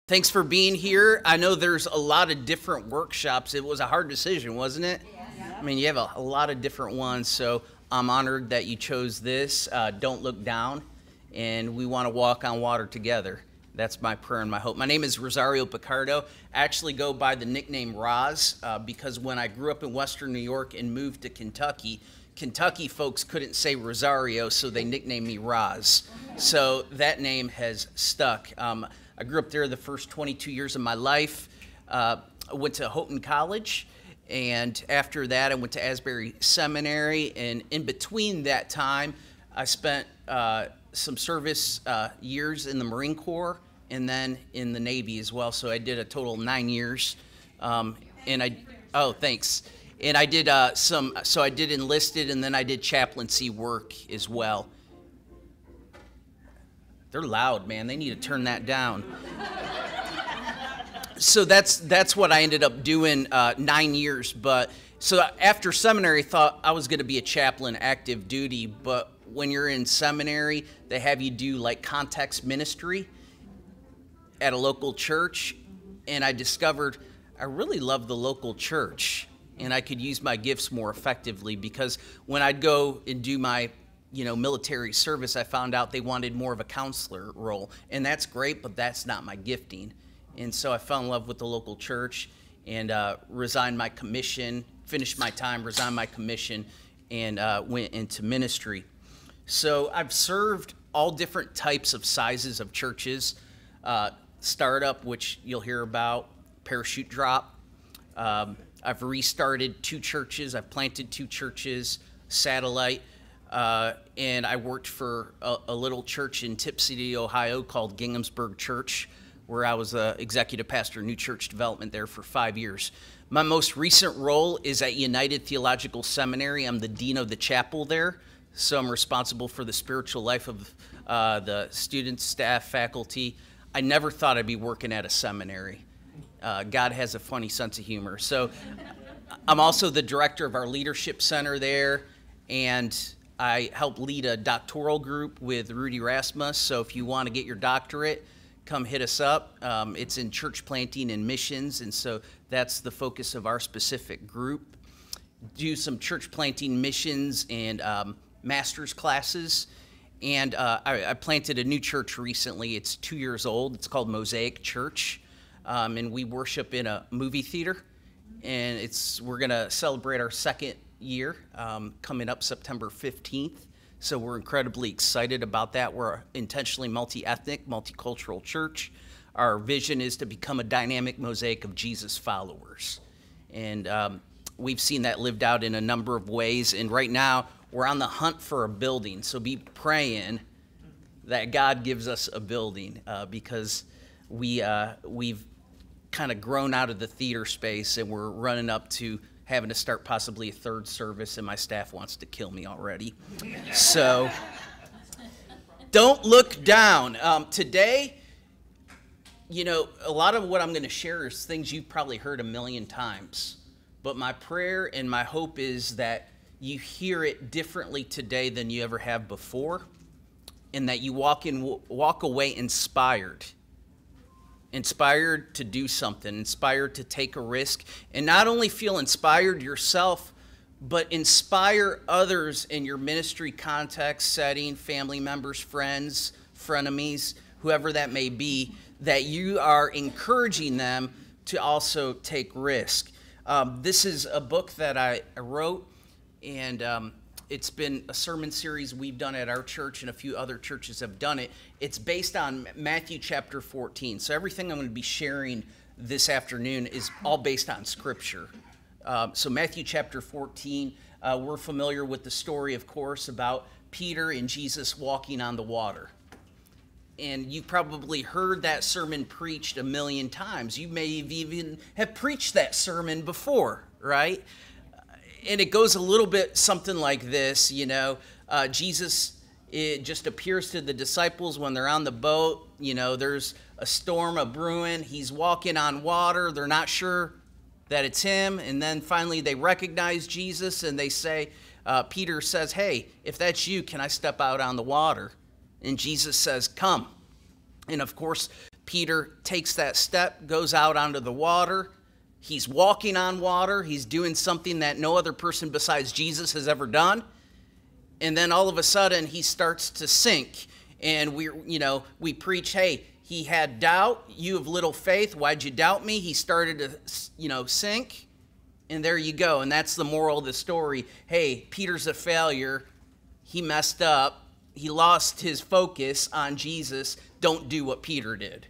Thanks for being here. I know there's a lot of different workshops. It was a hard decision, wasn't it? Yeah. I mean, you have a lot of different ones, so I'm honored that you chose this. Don't look down, and we want to walk on water together. That's my prayer and my hope. My name is Rosario Picardo. I actually go by the nickname Roz because when I grew up in Western New York and moved to Kentucky, Kentucky folks couldn't say Rosario, so they nicknamed me Roz. So that name has stuck. I grew up there the first 22 years of my life. I went to Houghton College, and after that I went to Asbury Seminary, and in between that time I spent some service years in the Marine Corps and then in the Navy as well. So I did a total of 9 years. Thanks. And I did I did enlisted, and then I did chaplaincy work as well. They're loud, man. They need to turn that down. So that's what I ended up doing 9 years. But so after seminary, I thought I was going to be a chaplain, active duty. But when you're in seminary, they have you do like context ministry at a local church. And I discovered I really love the local church, and I could use my gifts more effectively, because when I'd go and do my military service, I found out they wanted more of a counselor role, and that's great, but that's not my gifting. And so I fell in love with the local church and resigned my commission, finished my time, resigned my commission, and went into ministry. So I've served all different types of sizes of churches, startup, which you'll hear about, parachute drop. I've restarted 2 churches. I've planted 2 churches, satellite. And I worked for a little church in Tip City, Ohio called Ginghamsburg Church, where I was the executive pastor of new church development there for 5 years. My most recent role is at United Theological Seminary. I'm the dean of the chapel there, so I'm responsible for the spiritual life of the students, staff, faculty. I never thought I'd be working at a seminary. God has a funny sense of humor. So I'm also the director of our leadership center there, and I help lead a doctoral group with Rudy Rasmus. So if you want to get your doctorate, come hit us up. It's in church planting and missions, and so that's the focus of our specific group. Do some church planting, missions, and master's classes. And I planted a new church recently. It's 2 years old. It's called Mosaic Church, and we worship in a movie theater. And we're going to celebrate our second year coming up September 15th. So we're incredibly excited about that. We're intentionally multi-ethnic, multicultural church. Our vision is to become a dynamic mosaic of Jesus followers. And we've seen that lived out in a number of ways. And right now we're on the hunt for a building. So be praying that God gives us a building because we've kind of grown out of the theater space, and we're running up to having to start possibly a 3rd service, and my staff wants to kill me already. So don't look down. Today, a lot of what I'm going to share is things you've probably heard a million times, but my prayer and my hope is that you hear it differently today than you ever have before, and that you walk away inspired to do something, inspired to take a risk, and not only feel inspired yourself, but inspire others in your ministry context, setting, family members, friends, frenemies, whoever that may be, that you are encouraging them to also take risk. This is a book that I wrote, and it's been a sermon series we've done at our church, and a few other churches have done it. It's based on Matthew chapter 14. So everything I'm going to be sharing this afternoon is all based on Scripture. So Matthew chapter 14, we're familiar with the story, of course, about Peter and Jesus walking on the water. And you probably heard that sermon preached a million times. You may even have preached that sermon before, right? And it goes a little bit something like this, Jesus just appears to the disciples when they're on the boat. There's a storm a brewing. He's walking on water. They're not sure that it's him. And then finally they recognize Jesus, and they say, Peter says, "Hey, if that's you, can I step out on the water?" And Jesus says, "Come." And of course, Peter takes that step, goes out onto the water. He's walking on water. He's doing something that no other person besides Jesus has ever done. And then all of a sudden he starts to sink. And we preach, hey, he had doubt. You have little faith. Why'd you doubt me? He started to, sink. And there you go. And that's the moral of the story. Hey, Peter's a failure. He messed up. He lost his focus on Jesus. Don't do what Peter did.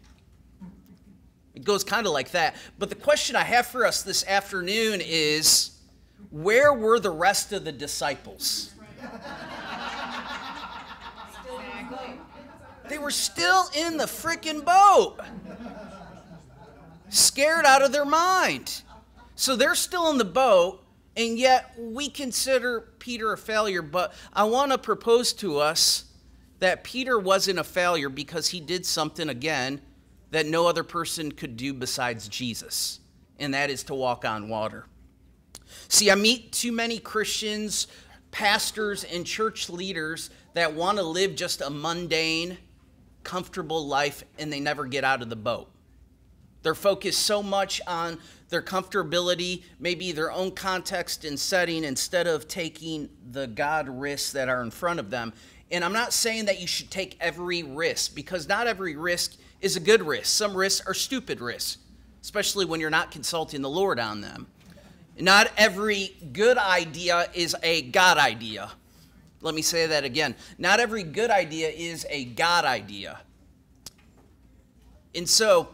It goes kind of like that. But the question I have for us this afternoon is, where were the rest of the disciples? They were still in the freaking boat, scared out of their mind. So they're still in the boat, and yet we consider Peter a failure. But I want to propose to us that Peter wasn't a failure because he did something, again, that no other person could do besides Jesus, and that is to walk on water. See, I meet too many Christians, pastors, and church leaders that want to live just a mundane, comfortable life, and they never get out of the boat. They're focused so much on their comfortability, maybe their own context and setting, instead of taking the God risks that are in front of them. And I'm not saying that you should take every risk, because not every risk is a good risk. Some risks are stupid risks, especially when you're not consulting the Lord on them. Not every good idea is a God idea. Let me say that again. Not every good idea is a God idea. And so,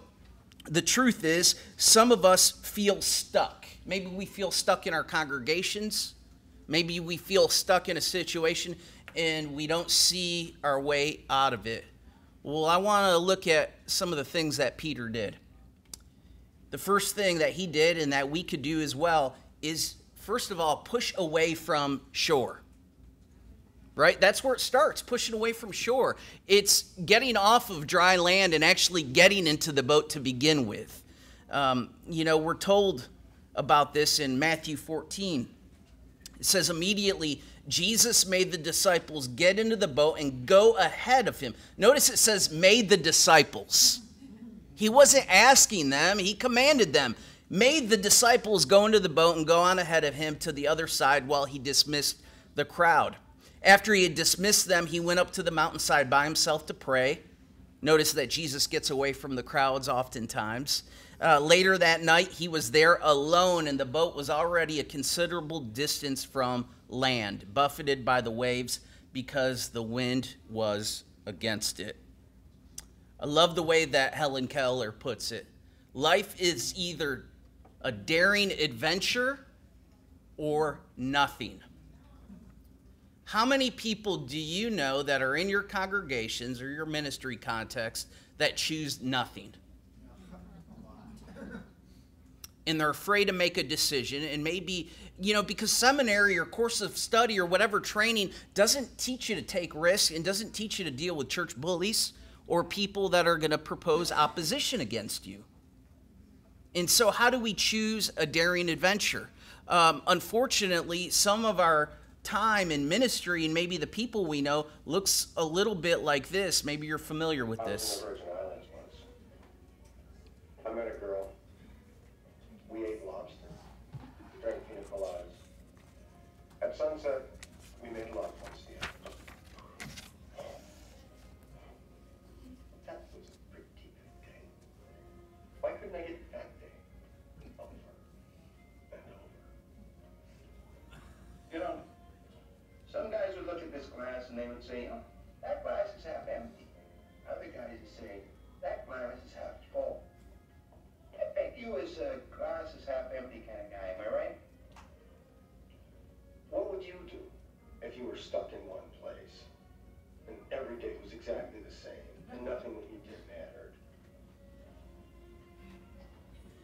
the truth is, some of us feel stuck. Maybe we feel stuck in our congregations. Maybe we feel stuck in a situation and we don't see our way out of it. Well, I want to look at some of the things that Peter did. The first thing that he did, and that we could do as well, is, first of all, push away from shore. Right? That's where it starts, pushing away from shore. It's getting off of dry land and actually getting into the boat to begin with. We're told about this in Matthew 14. It says, immediately, Jesus made the disciples get into the boat and go ahead of him. Notice it says, made the disciples. He wasn't asking them, he commanded them. Made the disciples go into the boat and go on ahead of him to the other side while he dismissed the crowd. After he had dismissed them, he went up to the mountainside by himself to pray. Notice that Jesus gets away from the crowds oftentimes. Later that night, he was there alone, and the boat was already a considerable distance from land, buffeted by the waves because the wind was against it. I love the way that Helen Keller puts it. Life is either a daring adventure or nothing. How many people do you know that are in your congregations or your ministry context that choose nothing? And they're afraid to make a decision, and maybe, because seminary or course of study or whatever training doesn't teach you to take risks and doesn't teach you to deal with church bullies or people that are going to propose opposition against you. And so how do we choose a daring adventure? Unfortunately, some of our time in ministry and maybe the people we know looks a little bit like this. Maybe you're familiar with this. I was in the Virgin Islands once. I met a girl. We ate lobster. We drank pina coladas. At sunset, we made love once the afternoon. That was a pretty good day. Why couldn't I get that day? Over and over. Some guys would look at this glass and they would say, that glass is half empty. Other guys would say, that glass is half full. I bet you as a glass is half empty kind of guy, am I right? What would you do if you were stuck in one place and every day was exactly the same and nothing that you did mattered?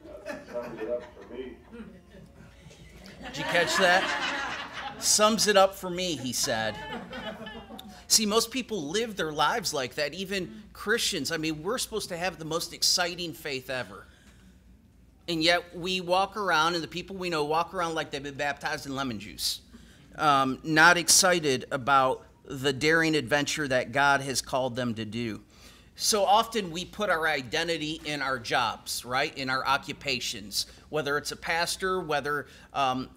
Nothing sums it up for me. Did you catch that? Sums it up for me, he said. See, most people live their lives like that, even Christians. I mean, we're supposed to have the most exciting faith ever. And yet we walk around, and the people we know walk around like they've been baptized in lemon juice, not excited about the daring adventure that God has called them to do. So often we put our identity in our jobs, right? In our occupations, whether it's a pastor, whether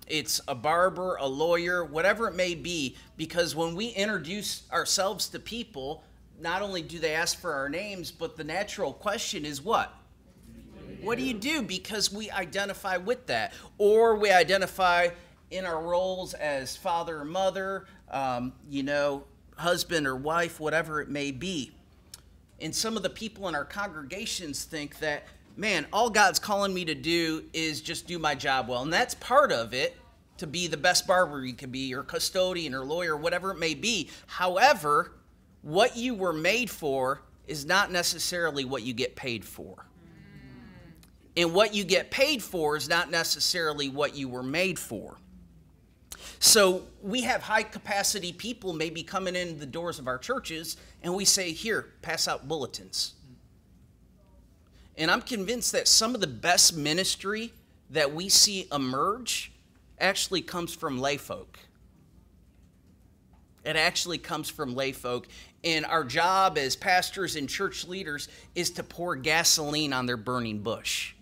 it's a barber, a lawyer, whatever it may be, because when we introduce ourselves to people, not only do they ask for our names, but the natural question is what? What do you do? Because we identify with that. Or we identify in our roles as father or mother, husband or wife, whatever it may be. And some of the people in our congregations think that, man, all God's calling me to do is just do my job well. And that's part of it, to be the best barber you can be, or custodian or lawyer, whatever it may be. However, what you were made for is not necessarily what you get paid for. And what you get paid for is not necessarily what you were made for. So we have high capacity people maybe coming in the doors of our churches, and we say, here, pass out bulletins. And I'm convinced that some of the best ministry that we see emerge actually comes from lay folk. It actually comes from lay folk. And our job as pastors and church leaders is to pour gasoline on their burning bush.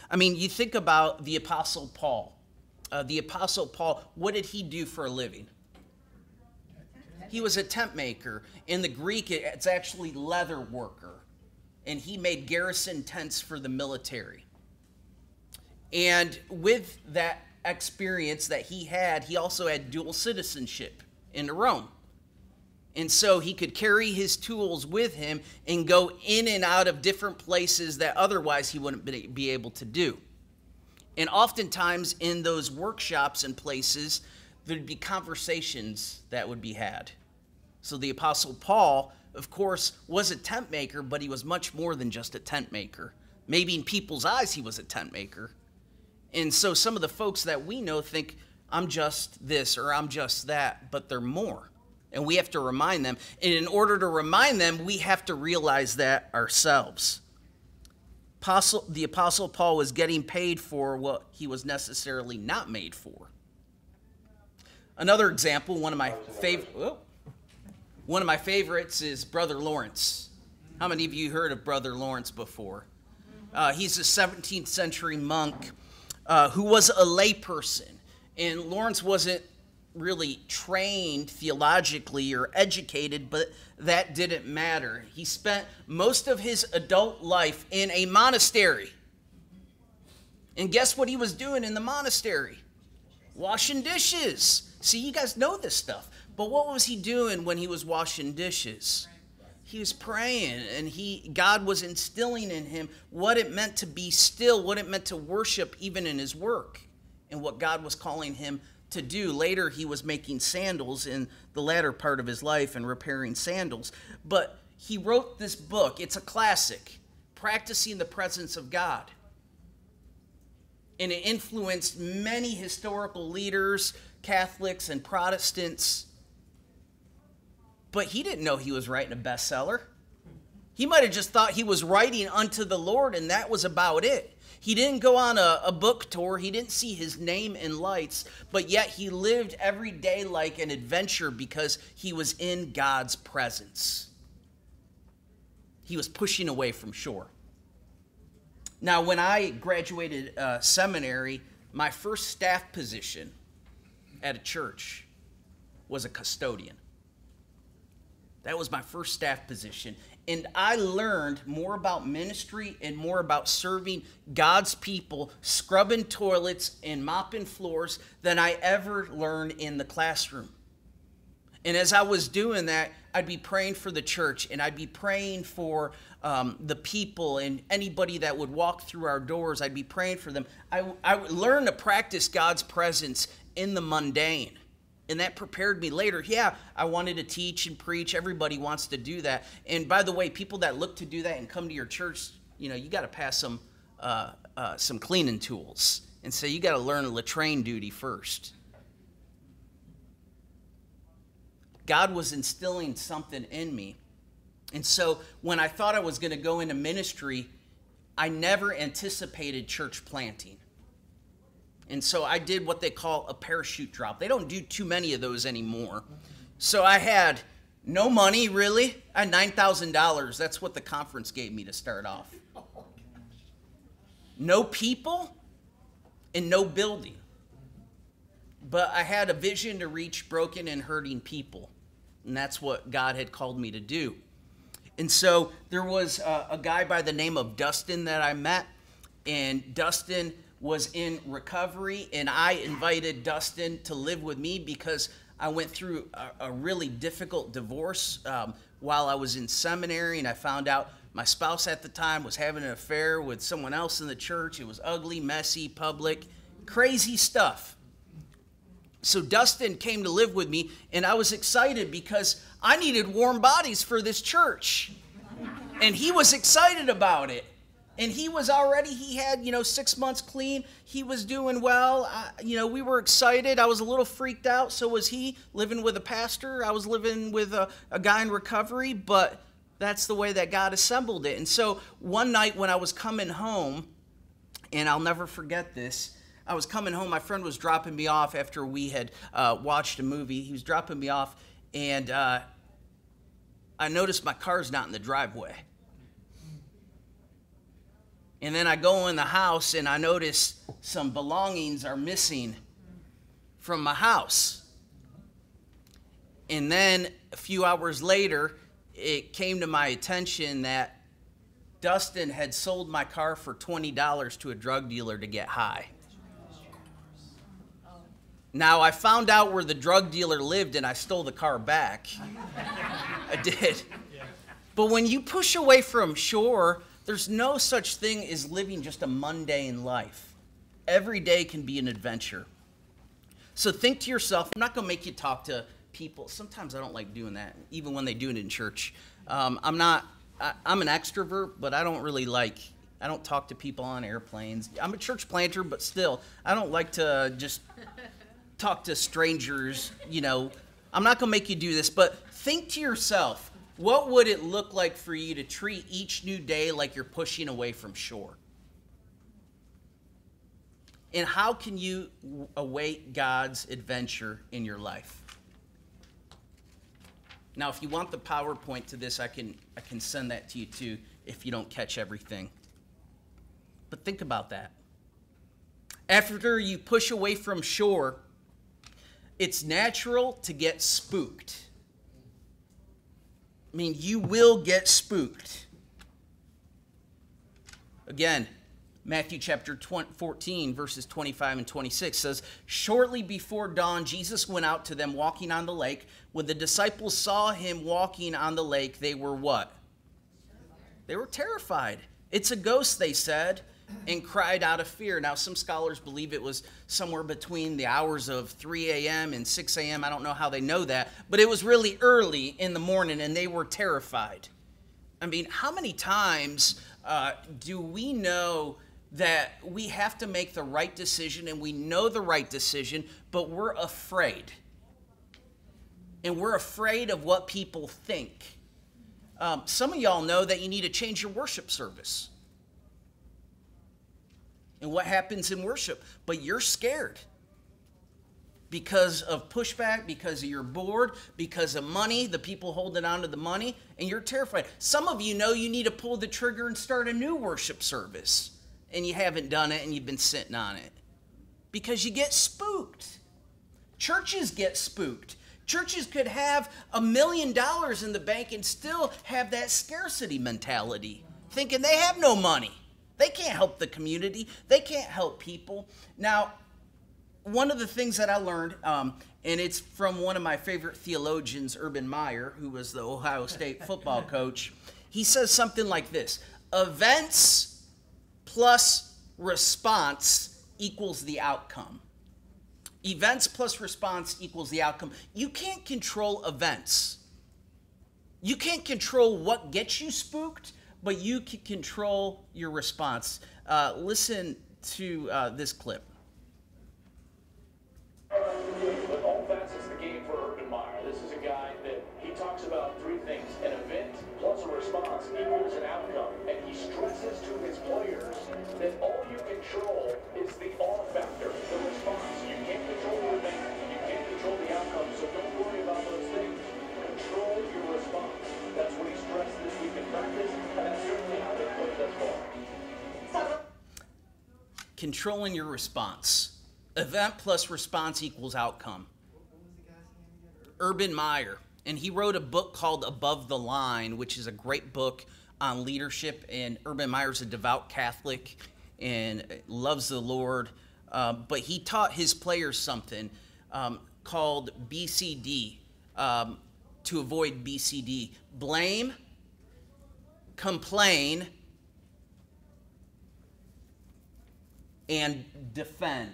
I mean, you think about the Apostle Paul. The Apostle Paul, what did he do for a living? He was a tent maker. In the Greek, it's actually leather worker. And he made garrison tents for the military. And with that experience that he also had dual citizenship in Rome. And so he could carry his tools with him and go in and out of different places that otherwise he wouldn't be able to do. And oftentimes in those workshops and places, there'd be conversations that would be had. So the Apostle Paul, of course, was a tent maker, but he was much more than just a tent maker. Maybe in people's eyes he was a tent maker. And so some of the folks that we know think, I'm just this or I'm just that, but they're more. And we have to remind them. And in order to remind them, we have to realize that ourselves. The Apostle Paul was getting paid for what he was necessarily not made for. Another example, one of my favorites is Brother Lawrence. How many of you heard of Brother Lawrence before? He's a 17th century monk who was a layperson. And Lawrence wasn't really trained theologically or educated, but that didn't matter. He spent most of his adult life in a monastery. And guess what he was doing in the monastery? Washing dishes. See, you guys know this stuff. But what was he doing when he was washing dishes? He was praying, and God was instilling in him what it meant to be still, what it meant to worship even in his work, and what God was calling him to do. Later, he was making sandals in the latter part of his life and repairing sandals. But he wrote this book. It's a classic, Practicing the Presence of God. And it influenced many historical leaders, Catholics and Protestants. But he didn't know he was writing a bestseller. He might have just thought he was writing unto the Lord, and that was about it. He didn't go on a book tour. He didn't see his name in lights, but yet he lived every day like an adventure because he was in God's presence. He was pushing away from shore. Now, when I graduated seminary, my first staff position at a church was a custodian. That was my first staff position. And I learned more about ministry and more about serving God's people, scrubbing toilets and mopping floors than I ever learned in the classroom. And as I was doing that, I'd be praying for the church, and I'd be praying for the people and anybody that would walk through our doors. I'd be praying for them. I would learn to practice God's presence in the mundane. And that prepared me later. Yeah, I wanted to teach and preach. Everybody wants to do that. And by the way, people that look to do that and come to your church, you got to pass some cleaning tools. And so you got to learn a latrine duty first. God was instilling something in me. And so when I thought I was going to go into ministry, I never anticipated church planting. And so I did what they call a parachute drop. They don't do too many of those anymore. So I had No money, really. I had $9,000. That's what the conference gave me to start off. No people and no building. But I had a vision to reach broken and hurting people. And that's what God had called me to do. And so there was a guy by the name of Dustin that I met. And Dustin was in recovery. And I invited Dustin to live with me because I went through a really difficult divorce while I was in seminary. And I found out my spouse at the time was having an affair with someone else in the church. It was ugly, messy, public, crazy stuff. So Dustin came to live with me, and I was excited because I needed warm bodies for this church. And he was excited about it. And he had, 6 months clean. He was doing well. We were excited. I was a little freaked out. So was he, living with a pastor. I was living with a guy in recovery, but that's the way that God assembled it. And so one night when I was coming home, and I'll never forget this, I was coming home. My friend was dropping me off after we had watched a movie. He was dropping me off, and I noticed my car's not in the driveway. And then I go in the house, and I notice some belongings are missing from my house. And then a few hours later, it came to my attention that Dustin had sold my car for $20 to a drug dealer to get high. Now, I found out where the drug dealer lived, and I stole the car back. I did. But when you push away from shore, there's no such thing as living just a mundane life. Every day can be an adventure. So think to yourself, I'm not going to make you talk to people. Sometimes I don't like doing that, even when they do it in church. I'm an extrovert, but I don't talk to people on airplanes. I'm a church planter, but still, I don't like to just talk to strangers. I'm not going to make you do this, but think to yourself, what would it look like for you to treat each new day like you're pushing away from shore? And how can you await God's adventure in your life? Now, if you want the PowerPoint to this, I can send that to you too if you don't catch everything. But think about that. After you push away from shore, it's natural to get spooked. I mean, you will get spooked. Again, Matthew chapter 14, verses 25 and 26 says, "Shortly before dawn, Jesus went out to them walking on the lake. When the disciples saw him walking on the lake, they were what? They were terrified. 'It's a ghost,' they said, and cried out of fear." Now, some scholars believe it was somewhere between the hours of 3 a.m. and 6 a.m. I don't know how they know that, but it was really early in the morning, and they were terrified. I mean, how many times do we know that we have to make the right decision, and we know the right decision, but we're afraid? And we're afraid of what people think. Some of y'all know that you need to change your worship service and what happens in worship, but you're scared because of pushback, because of your board, because of money, the people holding on to the money, and you're terrified. Some of you know you need to pull the trigger and start a new worship service, and you haven't done it, and you've been sitting on it because you get spooked. Churches get spooked. Churches could have $1 million in the bank and still have that scarcity mentality, thinking they have no money. They can't help the community. They can't help people. Now, one of the things that I learned, and it's from one of my favorite theologians, Urban Meyer, who was the Ohio State football coach. He says something like this: events plus response equals the outcome. Events plus response equals the outcome. You can't control events. You can't control what gets you spooked, but you can control your response. Listen to this clip. With all facets of the game for Urban Meyer, this is a guy that he talks about three things: an event plus a response equals an outcome. And he stresses to his players that all you control is the R factor, the response. You can't control the event, you can't control the outcome, so don't worry about those things. Control your Controlling your response. Event plus response equals outcome. What was the guy's name again? Urban Meyer. And he wrote a book called Above the Line, which is a great book on leadership. And Urban Meyer's a devout Catholic and loves the Lord. But he taught his players something called BCD, to avoid BCD. Blame, complain, and defend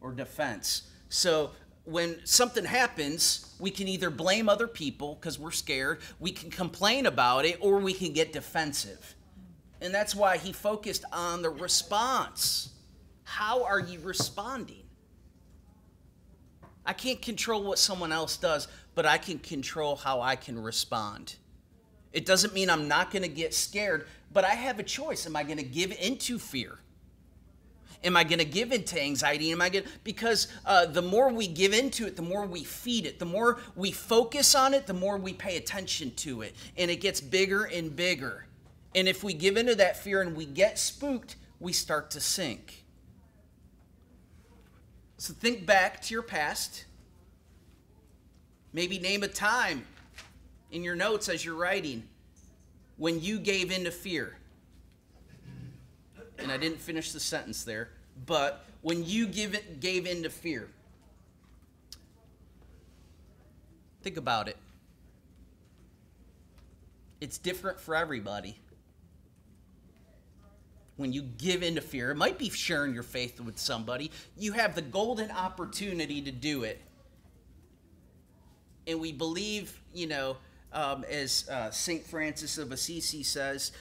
or defense. So when something happens, we can either blame other people because we're scared, we can complain about it, or we can get defensive. And that's why he focused on the response. How are you responding? I can't control what someone else does, but I can control how I can respond. It doesn't mean I'm not going to get scared, but I have a choice. Am I going to give into fear? Am I going to give into anxiety? Because the more we give into it, the more we feed it. The more we focus on it, the more we pay attention to it. And it gets bigger and bigger. And if we give into that fear and we get spooked, we start to sink. So think back to your past. Maybe name a time in your notes as you're writing when you gave into fear. And I didn't finish the sentence there, but when you gave in to fear, think about it. It's different for everybody. When you give in to fear, it might be sharing your faith with somebody. You have the golden opportunity to do it. And we believe, as St. Francis of Assisi says,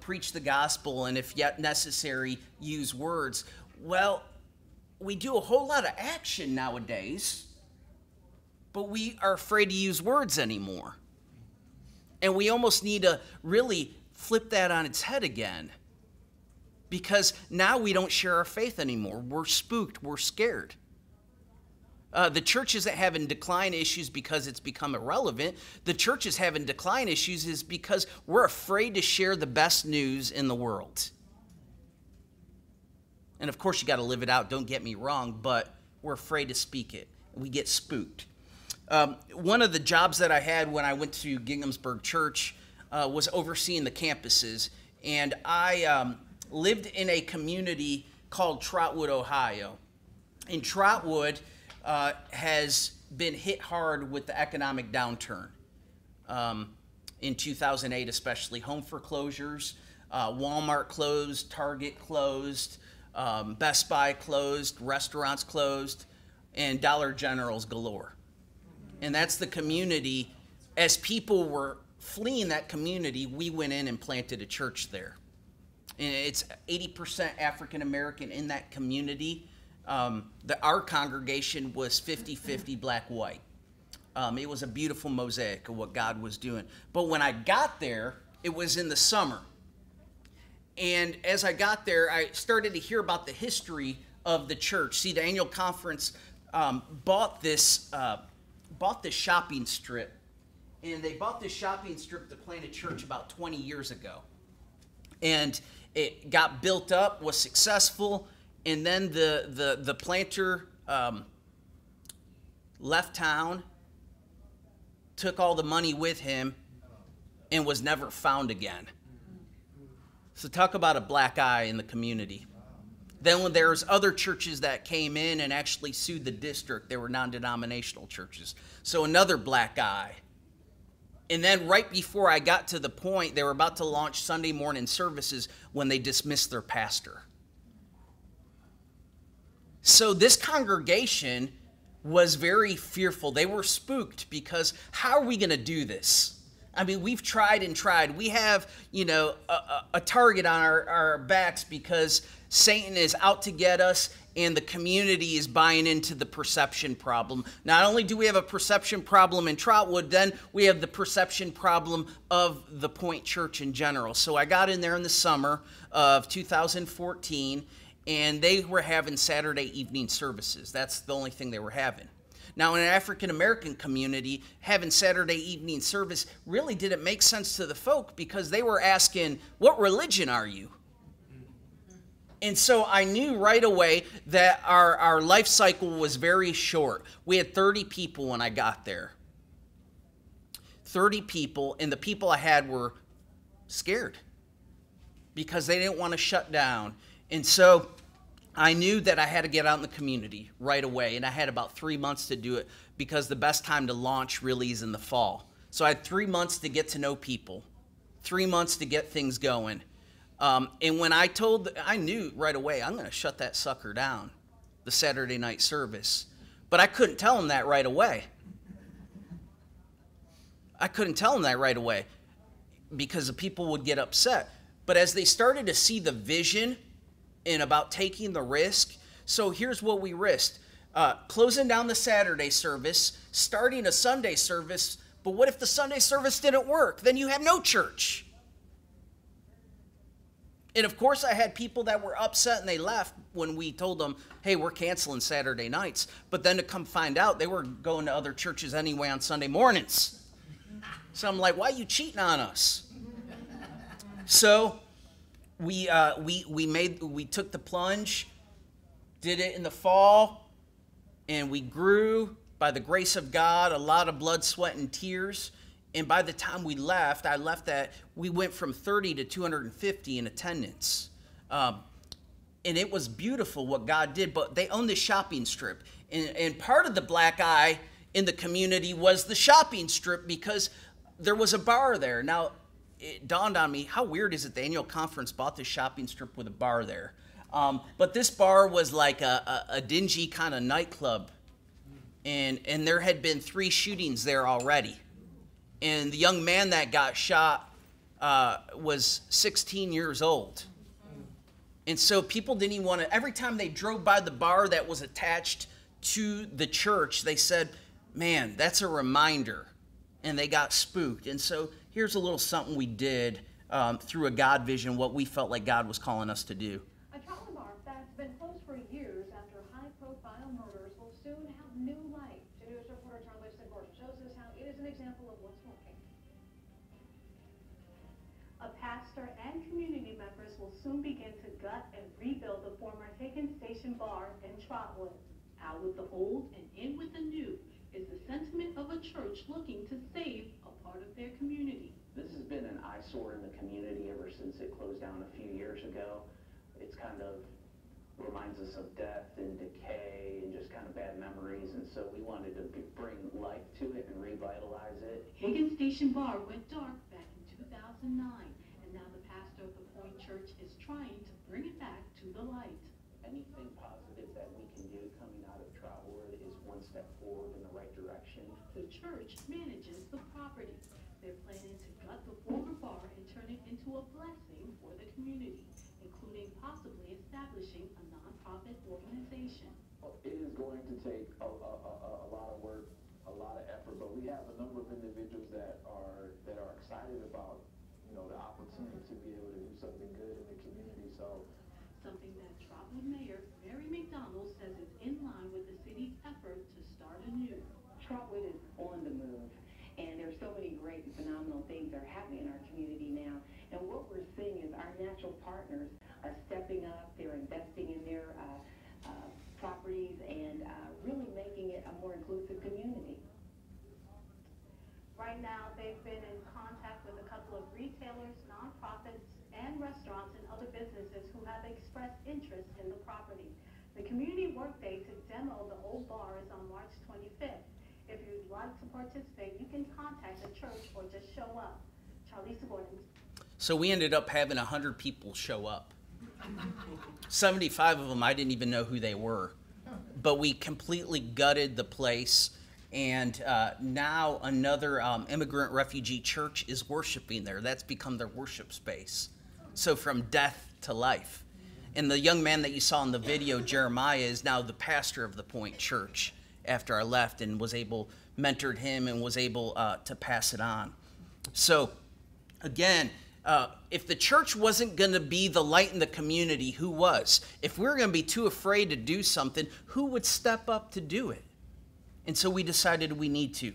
preach the gospel, and if yet necessary, use words. Well, we do a whole lot of action nowadays, but we are afraid to use words anymore. And we almost need to really flip that on its head again, because now we don't share our faith anymore. We're spooked. We're scared. The church isn't having decline issues because it's become irrelevant. The church is having decline issues is because we're afraid to share the best news in the world. And of course, you got to live it out. Don't get me wrong, but we're afraid to speak it. We get spooked. One of the jobs that I had when I went to Ginghamsburg Church was overseeing the campuses. And I lived in a community called Trotwood, Ohio. And Trotwood has been hit hard with the economic downturn. In 2008 especially, home foreclosures, Walmart closed, Target closed, Best Buy closed, restaurants closed, and Dollar Generals galore. And that's the community. As people were fleeing that community, we went in and planted a church there. And it's 80% African American in that community. Our congregation was 50-50 black-white. It was a beautiful mosaic of what God was doing. But when I got there, it was in the summer. And as I got there, I started to hear about the history of the church. See, the annual conference bought this shopping strip. And they bought this shopping strip to plant a church about 20 years ago. And it got built up, was successful. And then the planter left town, took all the money with him, and was never found again. So talk about a black eye in the community. Then when there's other churches that came in and actually sued the district, they were non-denominational churches. So another black eye. And then right before I got to the point, they were about to launch Sunday morning services when they dismissed their pastor. So this congregation was very fearful. They were spooked because how are we going to do this? I mean, we've tried and tried. We have, a target on our backs because Satan is out to get us and the community is buying into the perception problem. Not only do we have a perception problem in Trotwood, then we have the perception problem of the Point Church in general. So I got in there in the summer of 2014, and they were having Saturday evening services. That's the only thing they were having. Now, in an African-American community, having Saturday evening service really didn't make sense to the folk because they were asking, what religion are you? And so I knew right away that our life cycle was very short. We had 30 people when I got there. 30 people, and the people I had were scared because they didn't want to shut down. And so I knew that I had to get out in the community right away, and I had about 3 months to do it because the best time to launch really is in the fall. So I had 3 months to get to know people, 3 months to get things going. And when I knew right away, I'm going to shut that sucker down, the Saturday night service. But I couldn't tell them that right away. I couldn't tell them that right away because the people would get upset. But as they started to see the vision and about taking the risk, so here's what we risked. Closing down the Saturday service, starting a Sunday service, but what if the Sunday service didn't work? Then you have no church. And of course, I had people that were upset and they left when we told them, hey, we're canceling Saturday nights. But then to come find out, they were going to other churches anyway on Sunday mornings. So I'm like, why are you cheating on us? So we took the plunge, did it in the fall, and we grew by the grace of God, a lot of blood, sweat, and tears. And by the time we left, we went from 30 to 250 in attendance. And it was beautiful what God did, but they owned the shopping strip. And part of the black eye in the community was the shopping strip because there was a bar there. Now, it dawned on me, how weird is it the annual conference bought this shopping strip with a bar there? But this bar was like a dingy kind of nightclub. And there had been 3 shootings there already. And the young man that got shot was 16 years old. And so people didn't even want to, every time they drove by the bar that was attached to the church, they said, man, that's a reminder. And they got spooked. And so here's a little something we did through a God vision, what we felt like God was calling us to do. A trolley bar that's been closed for years after high-profile murders will soon have new life. News reporter Charlie Segura shows us how it is an example of what's working. A pastor and community members will soon begin to gut and rebuild the former Higgins Station bar in Trotwood. Out with the old and in with the new is the sentiment of a church looking to save a part of their community. This has been an eyesore in the community ever since it closed down a few years ago. It's kind of reminds us of death and decay and just kind of bad memories, and so we wanted to bring life to it and revitalize it. Higgins Station Bar went dark back in 2009, and now the pastor of the Point Church is trying to bring it back to the light. Anything positive that we can do coming out of Trotwood is one step forward in the right direction. The church manages the property. They're planning to gut the former bar and turn it into a blessing for the community, including possibly establishing a nonprofit organization. It is going to take a lot of work, a lot of effort, but we have a number of individuals that are excited about, the opportunity to be able to do something good in the community. So something that Trotwood Mayor Mary McDonald says is in line with the city's effort to start anew. Trotwood is on the move, and there's so many great and phenomenal things that are happening in our community now. And what we're seeing is our natural partners are stepping up. They're investing in their properties and really making it a more inclusive community. Right now, they've been in contact with a couple of retailers, nonprofits, and restaurants and other businesses who have expressed interest in the property. The community work day to demo the old bar is on March 25th. If you'd like to participate, you can contact the church or just show up. Charlie Gordon. So we ended up having 100 people show up. 75 of them, I didn't even know who they were. But we completely gutted the place. And now another immigrant refugee church is worshiping there. That's become their worship space. So from death to life. And the young man that you saw in the video, Jeremiah, is now the pastor of the Point Church after I left, and mentored him and was able to pass it on. So again, if the church wasn't going to be the light in the community, who was? If we were going to be too afraid to do something, who would step up to do it? And so we decided we need to.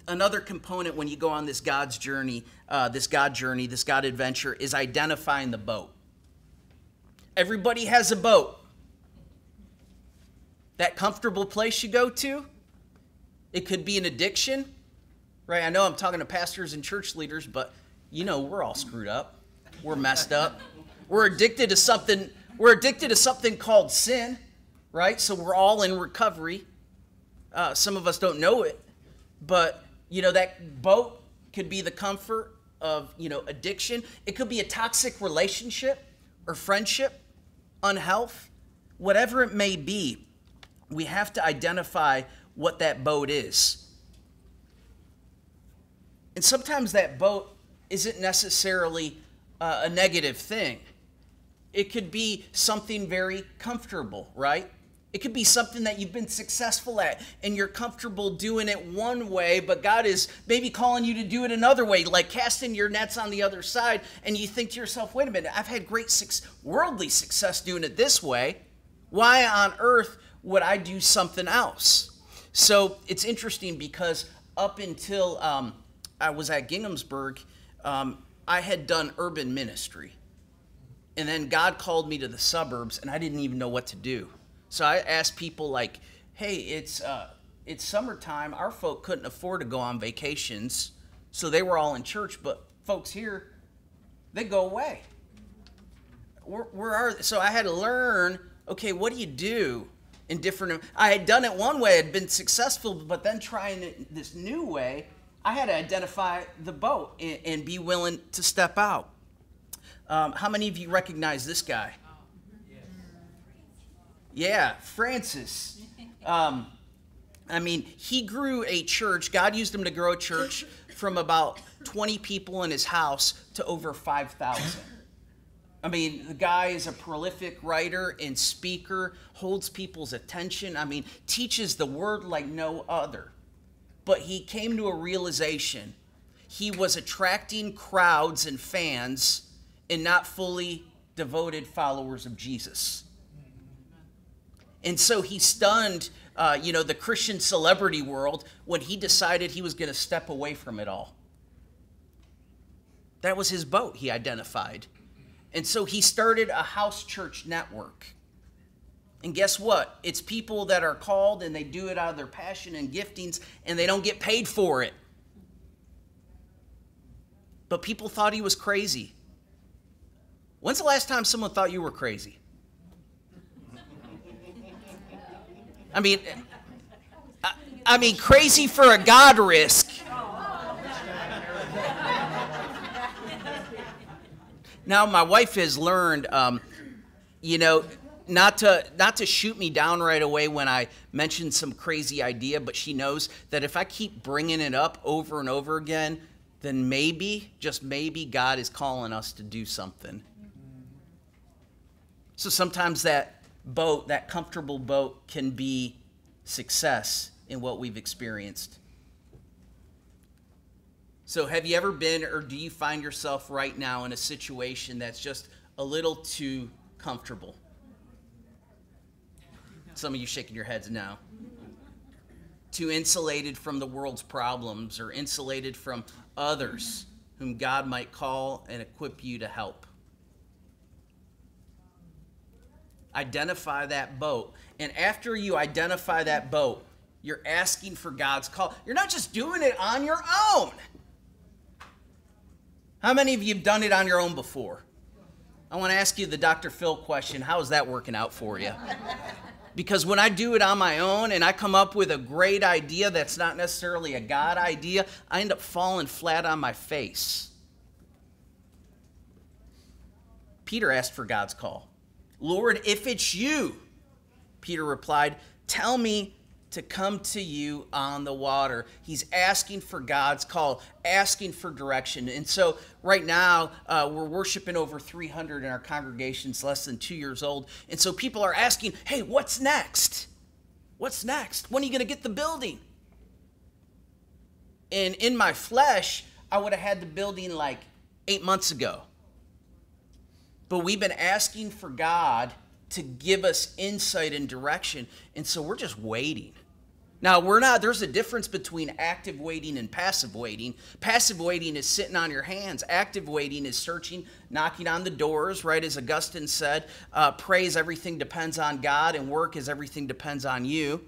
Another component when you go on this God journey, this God adventure, is identifying the boat. Everybody has a boat. That comfortable place you go to, it could be an addiction, right? I know I'm talking to pastors and church leaders, but you know we're all screwed up. We're messed up. We're addicted to something. We're addicted to something called sin, right? So we're all in recovery. Some of us don't know it, but you know that boat could be the comfort of, you know, addiction. It could be a toxic relationship or friendship, unhealth, whatever it may be. We have to identify what that boat is. And sometimes that boat isn't necessarily a negative thing. It could be something very comfortable, right? It could be something that you've been successful at and you're comfortable doing it one way, but God is maybe calling you to do it another way, like casting your nets on the other side, and you think to yourself, wait a minute, I've had great worldly success doing it this way. Why on earth would I do something else? So it's interesting because up until I was at Ginghamsburg, I had done urban ministry. And then God called me to the suburbs, and I didn't even know what to do. So I asked people like, hey, it's summertime. Our folk couldn't afford to go on vacations, so they were all in church. But folks here, they go away. Where are they? So I had to learn, okay, what do you do in different... I had done it one way, had been successful, but then trying it this new way, I had to identify the boat and be willing to step out. How many of you recognize this guy? Yeah, Francis. I mean, he grew a church. God used him to grow a church from about 20 people in his house to over 5,000. I mean, the guy is a prolific writer and speaker, holds people's attention. I mean, teaches the word like no other. But he came to a realization. He was attracting crowds and fans and not fully devoted followers of Jesus. And so he stunned, the Christian celebrity world when he decided he was going to step away from it all. That was his boat, he identified. And so he started a house church network. And guess what? It's people that are called and they do it out of their passion and giftings and they don't get paid for it. But people thought he was crazy. When's the last time someone thought you were crazy? I mean, crazy for a God risk. Now, my wife has learned, not to shoot me down right away when I mention some crazy idea, but she knows that if I keep bringing it up over and over again, then maybe, just maybe, God is calling us to do something. So sometimes that boat, that comfortable boat, can be success in what we've experienced. So have you ever been, or do you find yourself right now in a situation that's just a little too comfortable? Some of you shaking your heads now. Too insulated from the world's problems or insulated from others whom God might call and equip you to help. Identify that boat. And after you identify that boat, you're asking for God's call. You're not just doing it on your own. How many of you have done it on your own before? I want to ask you the Dr. Phil question. How is that working out for you? Because when I do it on my own and I come up with a great idea that's not necessarily a God idea, I end up falling flat on my face. Peter asked for God's call. Lord, if it's you, Peter replied, tell me to come to you on the water. He's asking for God's call, asking for direction. And so right now, we're worshiping over 300 in our congregations, less than 2 years old. And so people are asking, hey, what's next? What's next? When are you going to get the building? And in my flesh, I would have had the building like 8 months ago. But we've been asking for God to give us insight and direction. And so we're just waiting. Now, there's a difference between active waiting and passive waiting. Passive waiting is sitting on your hands. Active waiting is searching, knocking on the doors, right? As Augustine said, praise everything depends on God, and work is everything depends on you.